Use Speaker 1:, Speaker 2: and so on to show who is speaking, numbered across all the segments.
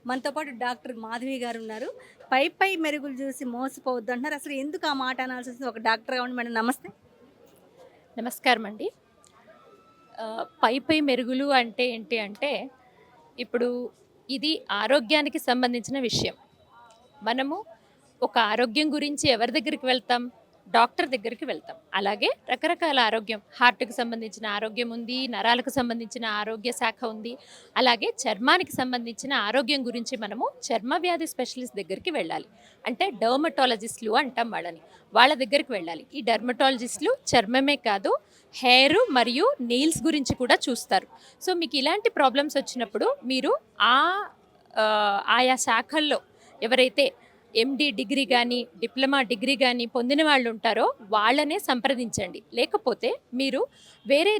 Speaker 1: మనతో పాటు డాక్టర్ మాధవి గారు ఉన్నారు. పై మెరుగులు చూసి మోసపోవద్దు అంటున్నారు. అసలు ఎందుకు ఆ మాట అనాల్సి వస్తుంది? ఒక డాక్టర్‌గా ఉండి మేడం నమస్తే.
Speaker 2: నమస్కారం అండి. పై మెరుగులు అంటే ఏంటి అంటే, ఇప్పుడు ఇది ఆరోగ్యానికి సంబంధించిన విషయం. మనము ఒక ఆరోగ్యం గురించి ఎవరి దగ్గరికి వెళ్తాం? డాక్టర్ దగ్గరికి వెళ్తాం. అలాగే రకరకాల ఆరోగ్యం, హార్ట్‌కి సంబంధించిన ఆరోగ్యం ఉంది, నరాలకు సంబంధించిన ఆరోగ్య శాఖ ఉంది. అలాగే చర్మానికి సంబంధించిన ఆరోగ్యం గురించి మనము చర్మ వ్యాధి స్పెషలిస్ట్ దగ్గరికి వెళ్ళాలి. అంటే డెర్మటాలజిస్ట్‌లు అంటాం వాళ్ళని. వాళ్ళ దగ్గరికి వెళ్ళాలి. ఈ డెర్మటాలజిస్ట్‌లు చర్మమే కాదు, హెయిర్ మరియు నెయిల్స్ గురించి కూడా చూస్తారు. సో, మీకు ఇలాంటి ప్రాబ్లమ్స్ వచ్చినప్పుడు మీరు ఆ ఆయా శాఖల్లో ఎవరైతే ఎండీ డిగ్రీ గానీ, డిప్లొమా డిగ్రీ గానీ పొందిన వాళ్ళుంటారో వాళ్ళనే సంప్రదించండి. లేకపోతే మీరు వేరే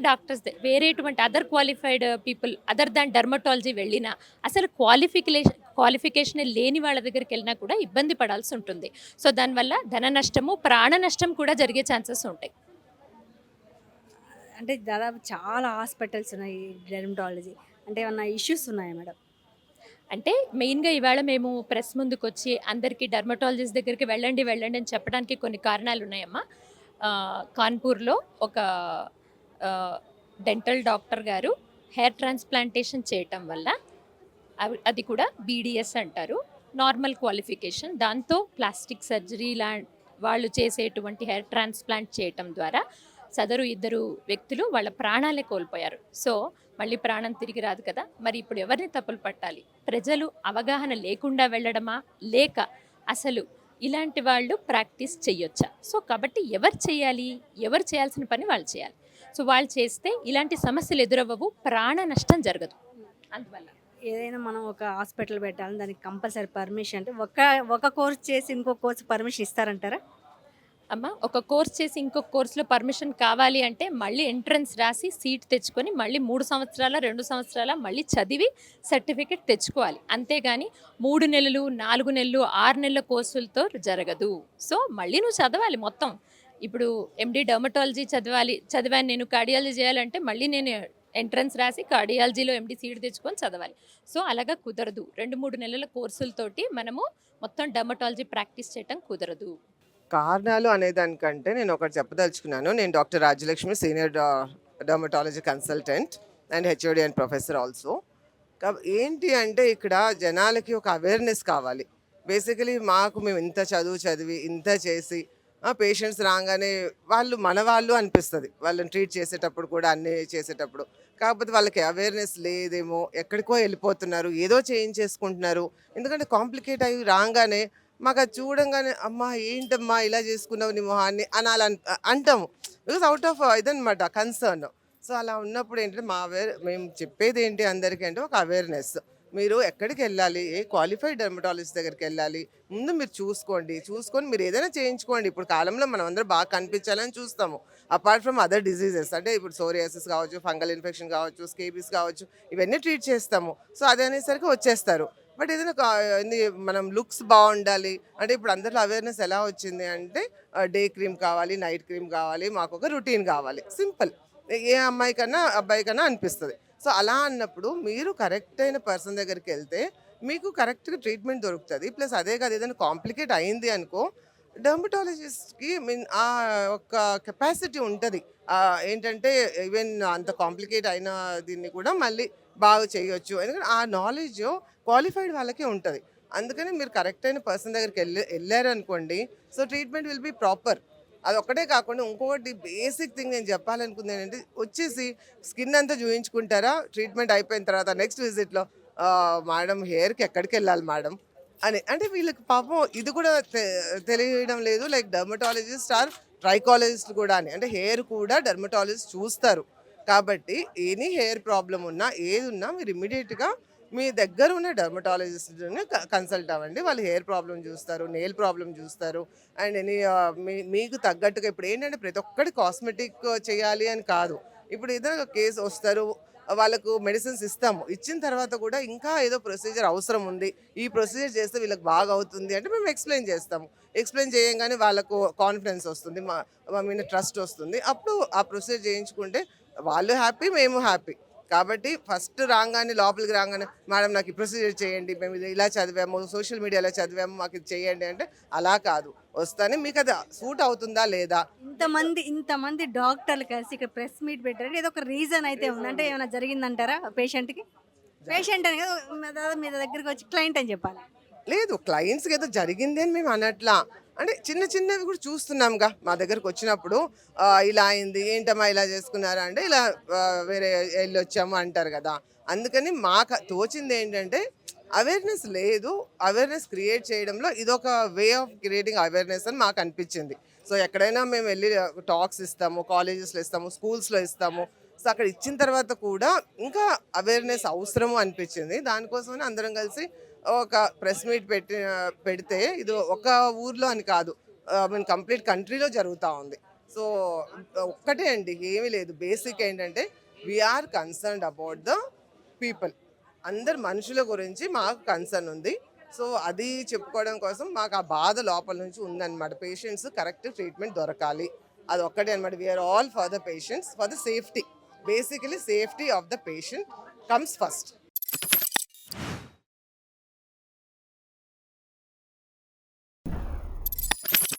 Speaker 2: వేరేటువంటి other qualified people other than dermatology వెళ్ళినా, అసలు క్వాలిఫికేషనే లేని వాళ్ళ దగ్గరికెళ్ళినా కూడా ఇబ్బంది పడాల్సుంటుంది. సో, దానివల్ల ధన నష్టము, ప్రాణ నష్టం కూడా జరిగే ఛాన్సెస్ ఉంటాయి.
Speaker 1: అంటే దాదాపు చాలా హాస్పిటల్స్ ఉన్నాయి డెర్మటాలజీ. అంటే ఏమన్నా ఇష్యూస్ ఉన్నాయా మేడం?
Speaker 2: అంటే మెయిన్‌గా ఇవాళ మేము ప్రెస్ ముందుకొచ్చి అందరికీ డెర్మటాలజిస్ట్ దగ్గరికి వెళ్ళండి, వెళ్ళండి అని చెప్పడానికి కొన్ని కారణాలున్నాయమ్మా. కాన్పూర్‌లో ఒక ఆహ్, డెంటల్ డాక్టర్ గారు హెయిర్ ట్రాన్స్‌ప్లాంటేషన్ చేయటం వల్ల అది కూడా బీడీఎస్ అంటారు. Normal qualification. దాంతో ప్లాస్టిక్ సర్జరీ వాళ్ళు చేసేటువంటి హెయిర్ ట్రాన్స్‌ప్లాంట్ చేయటం ద్వారా సదరు ఇద్దరు వ్యక్తులు వాళ్ళ ప్రాణాలే కోల్పోయారు. సో, మళ్ళీ ప్రాణం తిరిగి రాదు కదా! మరి ఇప్పుడు ఎవరిని తప్పులు పట్టాలి? ప్రజలు అవగాహన లేకుండా వెళ్ళడమా? లేక అసలు ఇలాంటి వాళ్ళు ప్రాక్టీస్ చెయ్యొచ్చా? సో, కాబట్టి ఎవరు చేయాలి? ఎవరు చేయాల్సిన పని వాళ్ళు చేయాలి. సో, వాళ్ళు చేస్తే ఇలాంటి సమస్యలు ఎదురవ్వవు. ప్రాణ నష్టం జరగదు. అందువల్ల.
Speaker 1: ఏదైనా మనం ఒక హాస్పిటల్ పెట్టాలని దానికి కంపల్సరీ పర్మిషన్ అంటే ఒక కోర్స్ చేసి ఇంకో కోర్స్ పర్మిషన్ ఇస్తారంటారా?
Speaker 2: ఒక కోర్స్ చేసి ఇంకొక కోర్స్‌లో పర్మిషన్ కావాలి అంటే మళ్ళీ ఎంట్రన్స్ రాసి సీట్ తెచ్చుకొని మళ్ళీ 3 సంవత్సరాల, 2 సంవత్సరాల మళ్ళీ చదివి సర్టిఫికేట్ తెచ్చుకోవాలి. అంతేగాని 3 నెలలు, 4 నెలలు, 6 నెలల కోర్సులతో జరగదు. సో, మళ్ళీ నువ్వు చదవాలి మొత్తం. ఇప్పుడు ఎండీ డెర్మటాలజీ చదివాను నేను కార్డియాలజీ చేయాలంటే మళ్ళీ నేను ఎంట్రన్స్ రాసి కార్డియాలజీలో ఎండీ సీట్ తెచ్చుకొని చదవాలి. సో, అలాగా కుదరదు. 2, 3 నెలల కోర్సులతోటి మనము మొత్తం డెర్మటాలజీ ప్రాక్టీస్ చేయటం కుదరదు.
Speaker 3: కారణాలు అనేదానికంటే నేను ఒకటి చెప్పదలుచుకున్నాను. నేను doctor Rajyalakshmi senior dermatology consultant and HOD and professor also. ఏంటి అంటే ఇక్కడ జనాలకి ఒక అవేర్‌నెస్ కావాలి. బేసికలీ మేము ఇంత చదువు చదివి, ఇంత చేసి పేషెంట్స్ రాంగానే వాళ్ళు మనవాళ్ళు అనిపిస్తది. వాళ్ళని ట్రీట్ చేసేటప్పుడు కూడా అన్నీ చేసేటప్పుడు. కాకపోతే వాళ్ళకి అవేర్‌నెస్ లేదేమో, ఎక్కడికో ఎళ్ళిపోతున్నారు, ఏదో చేయించేసుకుంటున్నారు. ఎందుకంటే కాంప్లికేట్ అయ్యి రాంగానే మాకది చూడంగానే అమ్మా! ఏంటమ్మా ఇలా చేసుకున్నావు నీ మొహాన్ని అంటాము. బికాస్ ఔట్ ఆఫ్ ఇదనమాట కన్సర్న్. సో, అలా ఉన్నప్పుడు ఏంటంటే మేము చెప్పేదేంటి అందరికీ అంటే ఒక అవేర్‌నెస్. మీరు ఎక్కడికెళ్ళాలి, ఏ క్వాలిఫైడ్ డెర్మటాలజిస్ట్ దగ్గరికెళ్ళాలి. ముందు మీరు చూసుకొని మీరు ఏదైనా చేయించుకోండి. ఇప్పుడు కాలంలో మనమందరం బాగా కనిపించాలని చూస్తాము. అపార్ట్ ఫ్రమ్ అదర్ డిసీజెస్ అంటే ఇప్పుడు సోరియాసిస్ కావచ్చు, ఫంగల్ ఇన్ఫెక్షన్ కావచ్చు, స్కేబీస్ కావచ్చు, ఇవన్నీ ట్రీట్ చేస్తాము. సో, అది అనేసరికి వచ్చేస్తారు. బట్ ఏదైనా మనం లుక్స్ బాగుండాలి అంటే ఇప్పుడు అందరిలో అవేర్నెస్ ఎలా వచ్చింది అంటే డే క్రీమ్ కావాలి, నైట్ క్రీమ్ కావాలి, మాకు ఒక రొటీన్ కావాలి, సింపుల్. ఏ అమ్మాయికన్నా అబ్బాయికన్నా అనిపిస్తుంది. సో అలా అన్నప్పుడు మీరు కరెక్ట్ అయిన పర్సన్ దగ్గరికి వెళ్తే మీకు కరెక్ట్గా ట్రీట్మెంట్ దొరుకుతుంది. ప్లస్ అదే కాదు ఏదైనా కాంప్లికేట్ అయింది అనుకో డెర్మటాలజిస్ట్కి మీన్ ఆ ఒక కెపాసిటీ ఉంటుంది. ఏంటంటే ఈవెన్ అంత కాంప్లికేట్ అయిన దీన్ని కూడా మళ్ళీ బాగా చేయొచ్చు. ఎందుకంటే ఆ నాలెడ్జ్ క్వాలిఫైడ్ వాళ్ళకే ఉంటుంది. అందుకని మీరు కరెక్ట్ అయిన పర్సన్ దగ్గరికి వెళ్ళారనుకోండి, so treatment will be proper. అదొక్కటే కాకుండా ఇంకొకటి బేసిక్ థింగ్ నేను చెప్పాలనుకుంది ఏంటంటే వచ్చేసి స్కిన్ అంతా చూయించుకుంటారా ట్రీట్మెంట్ అయిపోయిన తర్వాత నెక్స్ట్ విజిట్లో మేడం హెయిర్కి ఎక్కడికి వెళ్ళాలి మేడం అని. అంటే వీళ్ళకి పాపం ఇది కూడా తెలియడం లేదు. లైక్ డెర్మటాలజిస్ట్ ఆర్ ట్రైకాలజిస్ట్ కూడా అని అంటే హెయిర్ కూడా డెర్మటాలజిస్ట్ చూస్తారు. కాబట్టి ఎనీ హెయిర్ ప్రాబ్లం ఉన్నా ఏది ఉన్నా మీరు ఇమ్మీడియట్గా మీ దగ్గర ఉన్న డెర్మటాలజిస్ట్ని కన్సల్ట్ అవ్వండి. వాళ్ళు హెయిర్ ప్రాబ్లం చూస్తారు, నెయిల్ ప్రాబ్లం చూస్తారు. అండ్ మీకు తగ్గట్టుగా ఇప్పుడు ఏంటంటే ప్రతి ఒక్కటి కాస్మెటిక్ చేయాలి అని కాదు. ఇప్పుడు ఏదైనా కేసు వస్తారు, వాళ్ళకు మెడిసిన్స్ ఇస్తాము. ఇచ్చిన తర్వాత కూడా ఇంకా ఏదో ప్రొసీజర్ అవసరం ఉంది, ఈ ప్రొసీజర్ చేస్తే వీళ్ళకి బాగా అవుతుంది అంటే మేము ఎక్స్ప్లెయిన్ చేస్తాము. ఎక్స్ప్లెయిన్ చేయగానే వాళ్ళకు కాన్ఫిడెన్స్ వస్తుంది, మా మా మీద ట్రస్ట్ వస్తుంది. అప్పుడు ఆ ప్రొసీజర్ చేయించుకుంటే వాళ్ళు హ్యాపీ, మేము హ్యాపీ. కాబట్టి ఫస్ట్ రాగానే లోపలికి రాగానే మేడం నాకు ఈ ప్రొసీజర్ చేయండి, మేము ఇది ఇలా చదివాము, సోషల్ మీడియాలో చదివాము, మాకు ఇది చేయండి అంటే అలా కాదు. వస్తానే మీకు అది సూట్ అవుతుందా లేదా.
Speaker 1: ఇంతమంది డాక్టర్లు కలిసి ఇక్కడ ప్రెస్ మీట్ పెట్టారు, ఏదో ఒక రీజన్ అయితే ఉంది. అంటే ఏమైనా జరిగిందంటారా పేషెంట్కి? పేషెంట్ అని కదా మీ దగ్గరికి వచ్చి క్లయింట్ అని చెప్పాలి.
Speaker 3: లేదు, క్లయింట్స్కి ఏదో జరిగింది అని మేము అనట్లా. అంటే చిన్న చిన్నవి కూడా చూస్తున్నాంగా మా దగ్గరకు వచ్చినప్పుడు. ఇలా అయింది, ఏంటమ్మా ఇలా చేసుకున్నారా అంటే ఇలా వేరే వెళ్ళి వచ్చాము అంటారు కదా. అందుకని మాకు తోచింది ఏంటంటే అవేర్నెస్ లేదు, అవేర్నెస్ క్రియేట్ చేయడంలో ఇదొక వే ఆఫ్ క్రియేటింగ్ అవేర్నెస్ అని మాకు అనిపించింది. సో ఎక్కడైనా మేము వెళ్ళి టాక్స్ ఇస్తాము, కాలేజెస్లో ఇస్తాము, స్కూల్స్లో ఇస్తాము. సో అక్కడ ఇచ్చిన తర్వాత కూడా ఇంకా అవేర్నెస్ అవసరము అనిపించింది. దానికోసమని అందరం కలిసి ఒక ప్రెస్ మీట్ పెడితే ఇది ఒక ఊర్లో అని కాదు, మీన్ కంప్లీట్ కంట్రీలో జరుగుతూ ఉంది. సో ఒక్కటే అండి, ఏమీ లేదు. బేసిక్ ఏంటంటే we are concerned about the people. అందరు మనుషుల గురించి మాకు కన్సర్న్ ఉంది. సో అది చెప్పుకోవడం కోసం మాకు ఆ బాధ లోపల నుంచి ఉందన్నమాట. పేషెంట్స్ కరెక్ట్ ట్రీట్మెంట్ దొరకాలి, అది ఒక్కటే అనమాట. We are all for the patients, for the safety. Basically safety of the patient comes first.